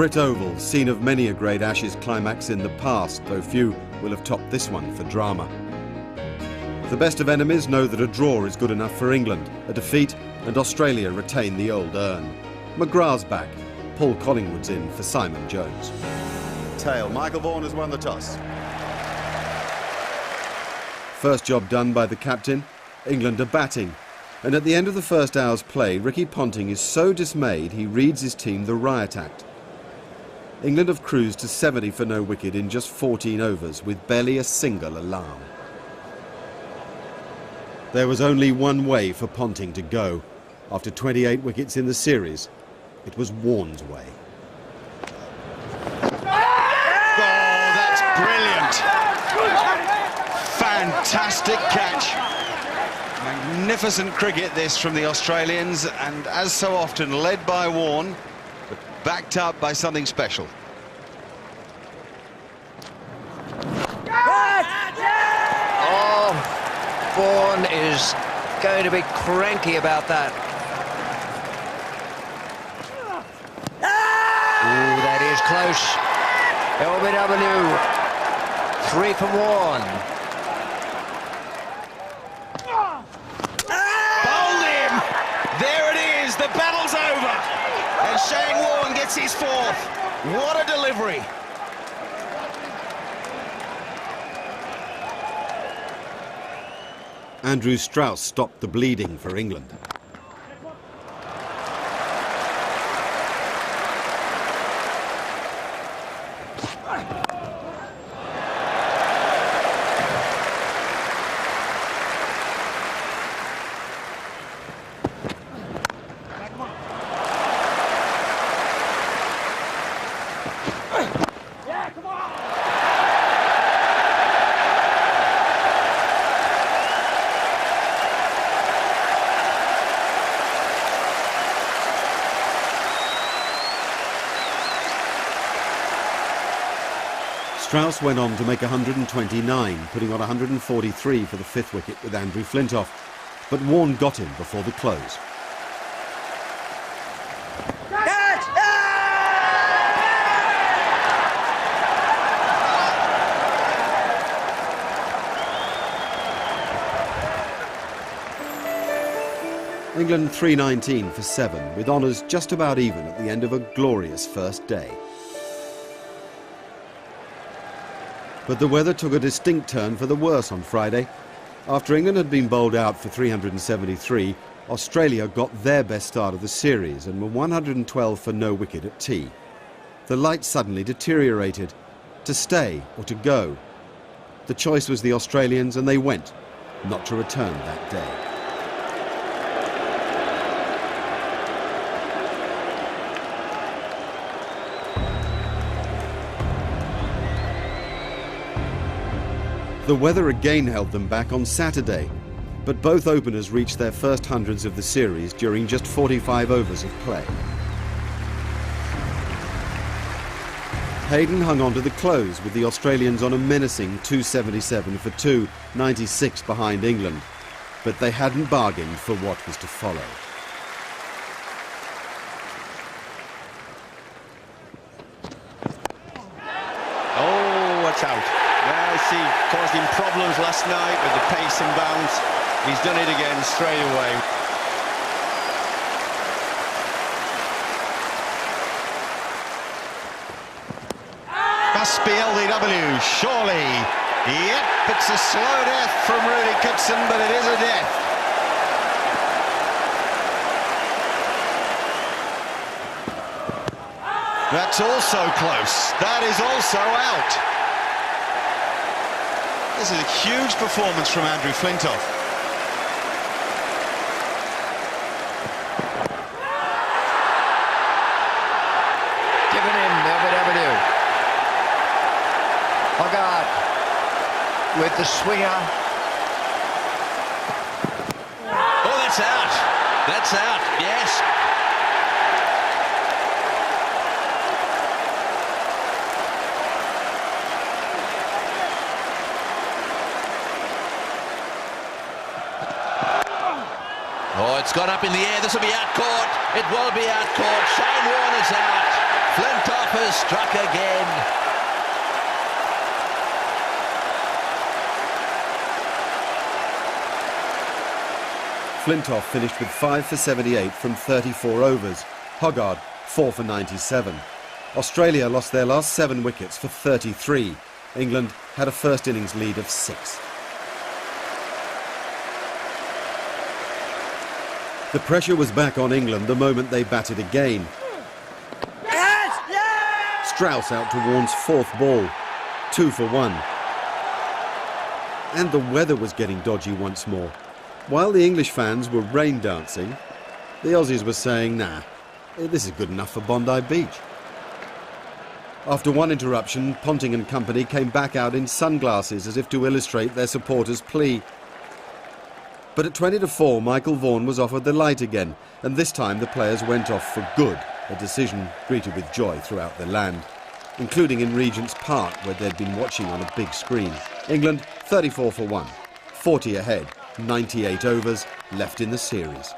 Brit Oval, scene of many a great Ashes climax in the past, though few will have topped this one for drama. The best of enemies know that a draw is good enough for England, a defeat, and Australia retain the old urn. McGrath's back, Paul Collingwood's in for Simon Jones. Tail, Michael Vaughan has won the toss. First job done by the captain, England are batting. And at the end of the first hour's play, Ricky Ponting is so dismayed he reads his team the riot act. England have cruised to 70 for no wicket in just 14 overs, with barely a single alarm. There was only one way for Ponting to go. After 28 wickets in the series, it was Warne's way. Oh, that's brilliant. Fantastic catch. Magnificent cricket this from the Australians, and as so often led by Warne, but backed up by something special. Oh, Vaughan is going to be cranky about that. Ooh, that is close. LBW, 3 from Warne. Bowled him! There it is, the battle's over. And Shane Warne gets his 4th. What a delivery. Andrew Strauss stopped the bleeding for England. Strauss went on to make 129, putting on 143 for the 5th wicket with Andrew Flintoff, but Warne got him before the close. England 319 for 7, with honours just about even at the end of a glorious first day. But the weather took a distinct turn for the worse on Friday. After England had been bowled out for 373, Australia got their best start of the series and were 112 for no wicket at tea. The light suddenly deteriorated. To stay or to go? The choice was the Australians, and they went, not to return that day. The weather again held them back on Saturday, but both openers reached their first hundreds of the series during just 45 overs of play. Hayden hung on to the close, with the Australians on a menacing 277 for 2, 96 behind England, but they hadn't bargained for what was to follow. Oh, watch out. Well, she caused him problems last night with the pace and bounce. He's done it again straight away. Must be LBW, surely. Yep, it's a slow death from Rudy Kitson, but it is a death. That's also close. That is also out. This is a huge performance from Andrew Flintoff. Given him, LBW. Hogarth with the swinger. Oh, that's out. That's out, yes. Oh, it's gone up in the air. This will be out court. It will be out court. Shane Warne is out. Flintoff has struck again. Flintoff finished with 5 for 78 from 34 overs. Hoggard, 4 for 97. Australia lost their last 7 wickets for 33. England had a first innings lead of 6. The pressure was back on England the moment they batted again. Strauss out to Warne's 4th ball, 2 for 1. And the weather was getting dodgy once more. While the English fans were rain dancing, the Aussies were saying, nah, this is good enough for Bondi Beach. After one interruption, Ponting and company came back out in sunglasses as if to illustrate their supporters' plea. But at 20-4, Michael Vaughan was offered the light again, and this time the players went off for good, a decision greeted with joy throughout the land, including in Regent's Park, where they'd been watching on a big screen. England 34 for 1, 40 ahead, 98 overs left in the series.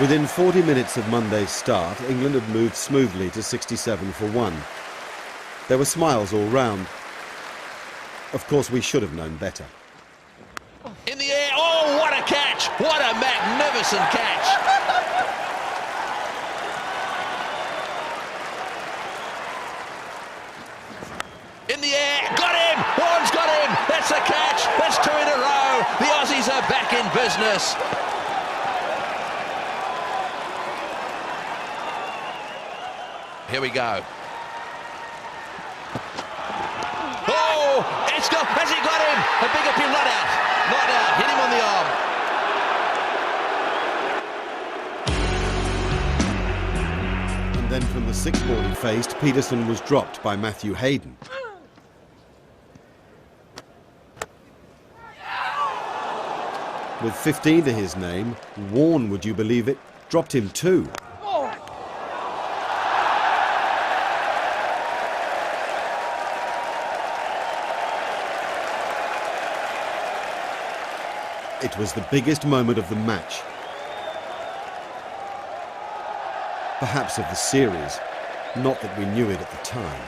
Within 40 minutes of Monday's start, England had moved smoothly to 67 for 1. There were smiles all round. Of course, we should have known better. In the air, oh, what a catch! What a magnificent catch! In the air, got him! Warne's got him! That's a catch! That's 2 in a row! The Aussies are back in business! Here we go. Oh, it's got, has he got him? A big appeal, not out. Not out, hit him on the arm. And then from the 6th ball he faced, Peterson was dropped by Matthew Hayden. With 15 to his name, Warne, would you believe it, dropped him too. It was the biggest moment of the match. Perhaps of the series, not that we knew it at the time.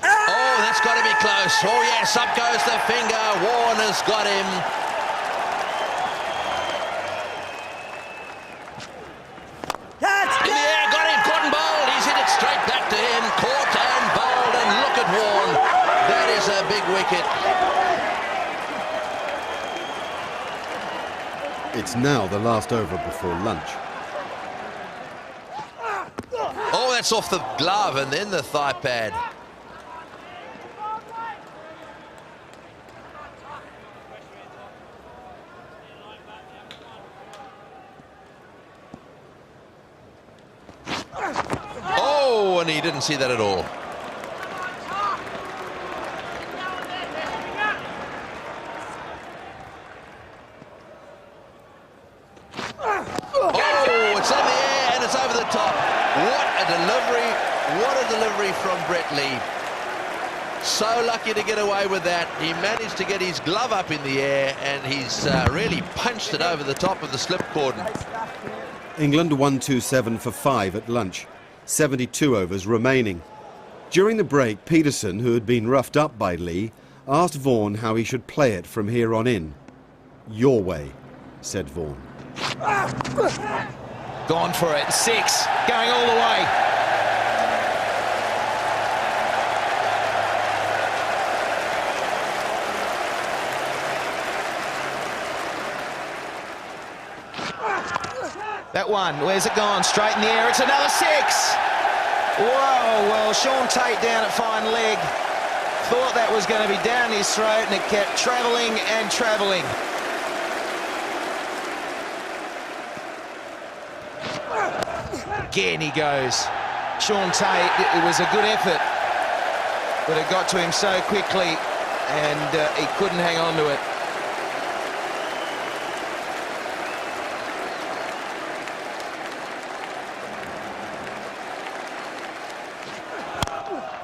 Oh, that's got to be close. Oh, yes, up goes the finger. Warne has got him. In the air, got him, caught and bowled. He's hit it straight back to him. Caught and bowled, and look at Warne. That is a big wicket. It's now the last over before lunch. Oh, that's off the glove and then the thigh pad. Oh, and he didn't see that at all. What a delivery from Brett Lee. So lucky to get away with that. He managed to get his glove up in the air, and he's really punched it over the top of the slip cordon. England 127 for 5 at lunch, 72 overs remaining. During the break, Peterson, who had been roughed up by Lee, asked Vaughan how he should play it from here on in. "Your way," said Vaughan. Gone for it. 6, going all the way. That one, where's it gone? Straight in the air, it's another 6! Whoa, well, Shaun Tait down at fine leg. Thought that was going to be down his throat, and it kept travelling and travelling. Again he goes. Shaun Tait, it was a good effort, but it got to him so quickly, and he couldn't hang on to it.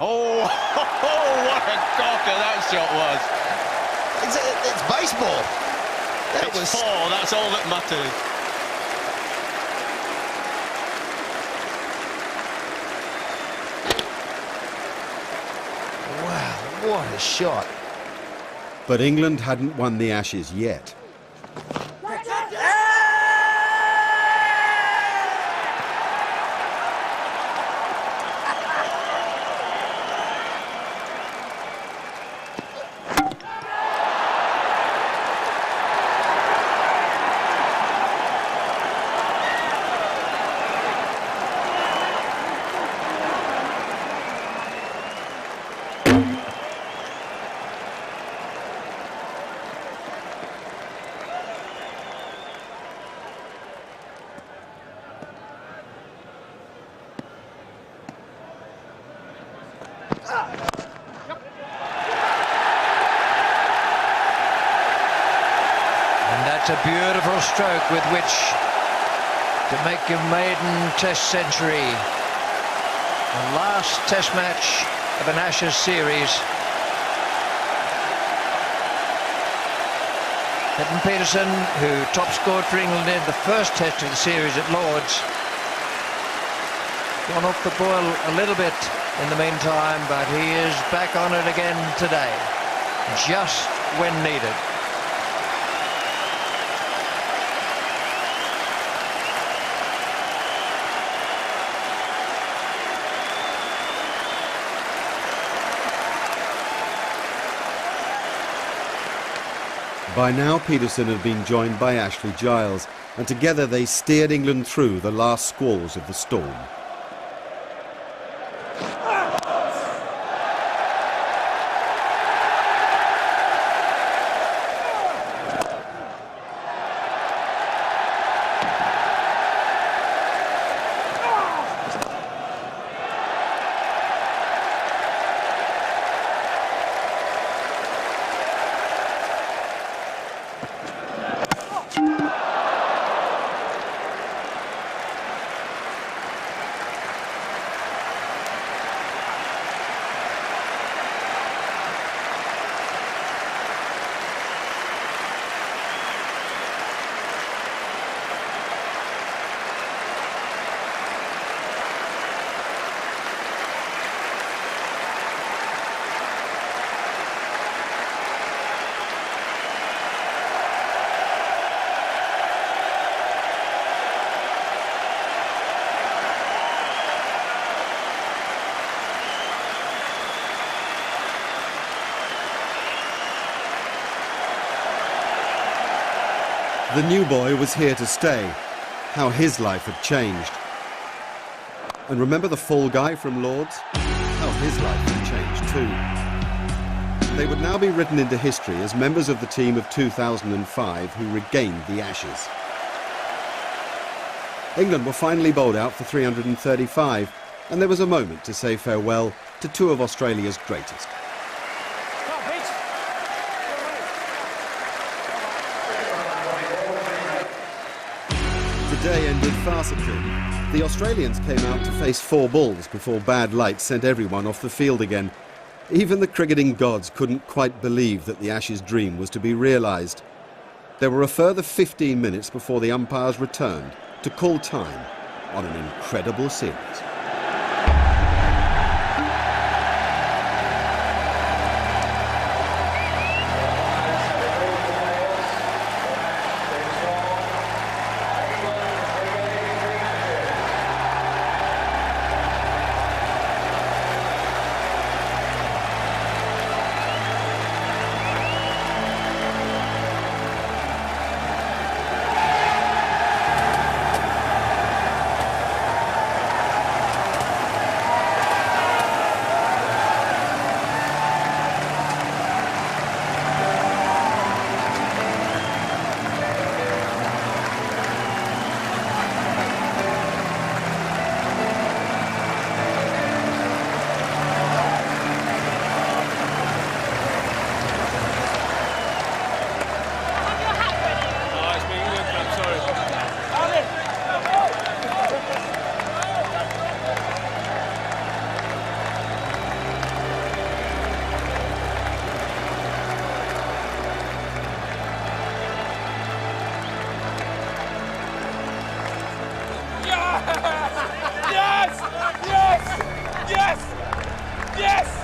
Oh, what a cocker that shot was. It's baseball. It's 4, that's all that matters. Wow, what a shot. But England hadn't won the Ashes yet. That's a beautiful stroke with which to make your maiden Test century. The last Test match of an Ashes series. Evan Peterson, who top scored for England in the first Test of the series at Lord's, gone off the boil a little bit in the meantime, but he is back on it again today, just when needed. By now, Peterson had been joined by Ashley Giles, and together they steered England through the last squalls of the storm. The new boy was here to stay. How his life had changed. And remember the fall guy from Lord's? How his life had changed too. They would now be written into history as members of the team of 2005 who regained the Ashes. England were finally bowled out for 335, and there was a moment to say farewell to two of Australia's greatest. The day ended farcically. The Australians came out to face 4 balls before bad light sent everyone off the field again. Even the cricketing gods couldn't quite believe that the Ashes dream was to be realised. There were a further 15 minutes before the umpires returned to call time on an incredible series. Yes! Yes! Yes! Yes!